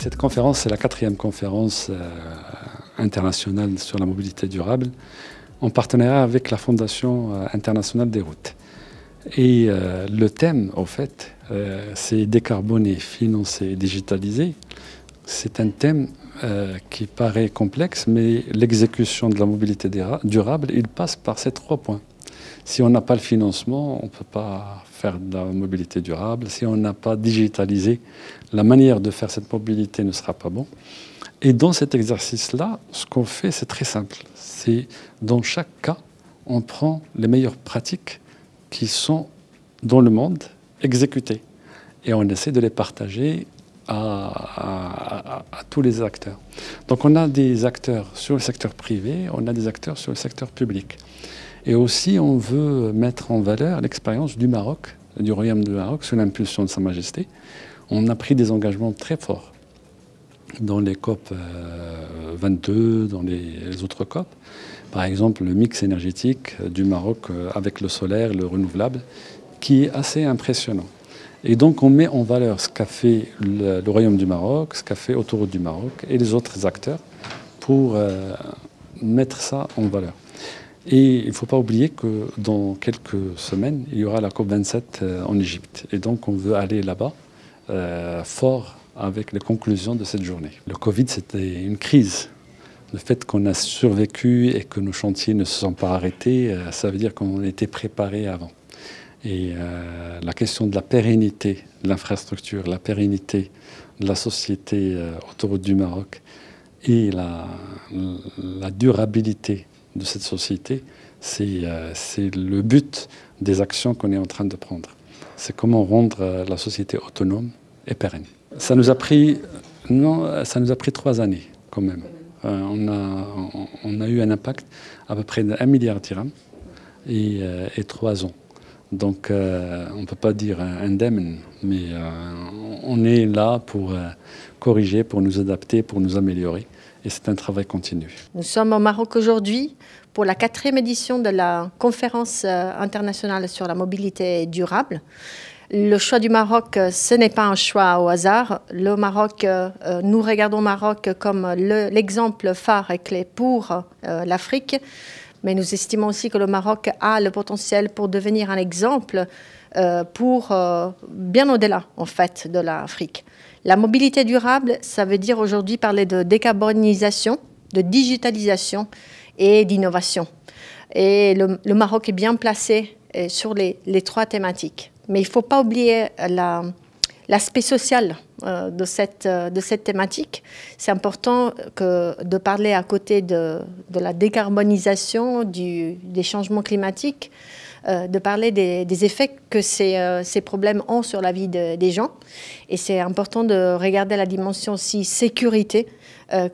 Cette conférence, c'est la 4e conférence internationale sur la mobilité durable, en partenariat avec la Fondation internationale des routes. Et le thème, au fait, c'est décarboner, financer, digitaliser. C'est un thème qui paraît complexe, mais l'exécution de la mobilité durable, il passe par ces 3 points. Si on n'a pas le financement, on ne peut pas faire de la mobilité durable. Si on n'a pas digitalisé, la manière de faire cette mobilité ne sera pas bon. Et dans cet exercice-là, ce qu'on fait, c'est très simple. C'est dans chaque cas, on prend les meilleures pratiques qui sont dans le monde exécutées. Et on essaie de les partager à tous les acteurs. Donc on a des acteurs sur le secteur privé, on a des acteurs sur le secteur public. Et aussi, on veut mettre en valeur l'expérience du Maroc, du Royaume du Maroc, sous l'impulsion de Sa Majesté. On a pris des engagements très forts dans les COP 22, dans les autres COP. Par exemple, le mix énergétique du Maroc avec le solaire, le renouvelable, qui est assez impressionnant. Et donc, on met en valeur ce qu'a fait le Royaume du Maroc, ce qu'a fait Autoroute du Maroc et les autres acteurs pour mettre ça en valeur. Et il ne faut pas oublier que dans quelques semaines, il y aura la COP27 en Égypte. Et donc, on veut aller là-bas fort avec les conclusions de cette journée. Le Covid, c'était une crise. Le fait qu'on a survécu et que nos chantiers ne se sont pas arrêtés, ça veut dire qu'on était préparés avant. Et la question de la pérennité de l'infrastructure, la pérennité de la société Autoroute du Maroc et la durabilité de cette société, c'est le but des actions qu'on est en train de prendre. C'est comment rendre la société autonome et pérenne. Ça nous a pris 3 années quand même. On a eu un impact à peu près d'1 milliard de dirhams et 3 ans. Donc on ne peut pas dire indemne, mais on est là pour corriger, pour nous adapter, pour nous améliorer. Et c'est un travail continu. Nous sommes au Maroc aujourd'hui pour la 4e édition de la conférence internationale sur la mobilité durable. Le choix du Maroc, ce n'est pas un choix au hasard. Le Maroc, nous regardons le Maroc comme l'exemple phare et clé pour l'Afrique. Mais nous estimons aussi que le Maroc a le potentiel pour devenir un exemple pour bien au-delà, en fait, de l'Afrique. La mobilité durable, ça veut dire aujourd'hui parler de décarbonisation, de digitalisation et d'innovation. Et le Maroc est bien placé sur les 3 thématiques. Mais il ne faut pas oublier l'aspect social de cette thématique. C'est important de parler à côté de la décarbonisation, des changements climatiques, de parler des effets que ces problèmes ont sur la vie des gens. Et c'est important de regarder la dimension aussi sécurité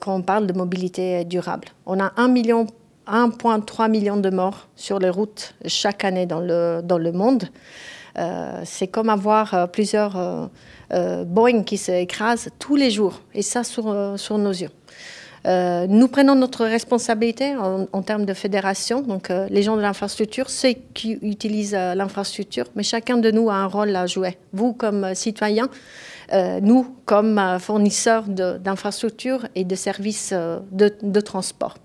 quand on parle de mobilité durable. On a 1,3 million de morts sur les routes chaque année dans le monde. C'est comme avoir plusieurs Boeing qui s'écrasent tous les jours, et ça sur nos yeux. Nous prenons notre responsabilité en termes de fédération, donc les gens de l'infrastructure, ceux qui utilisent l'infrastructure, mais chacun de nous a un rôle à jouer. Vous comme citoyens, nous comme fournisseurs d'infrastructures et de services de transport.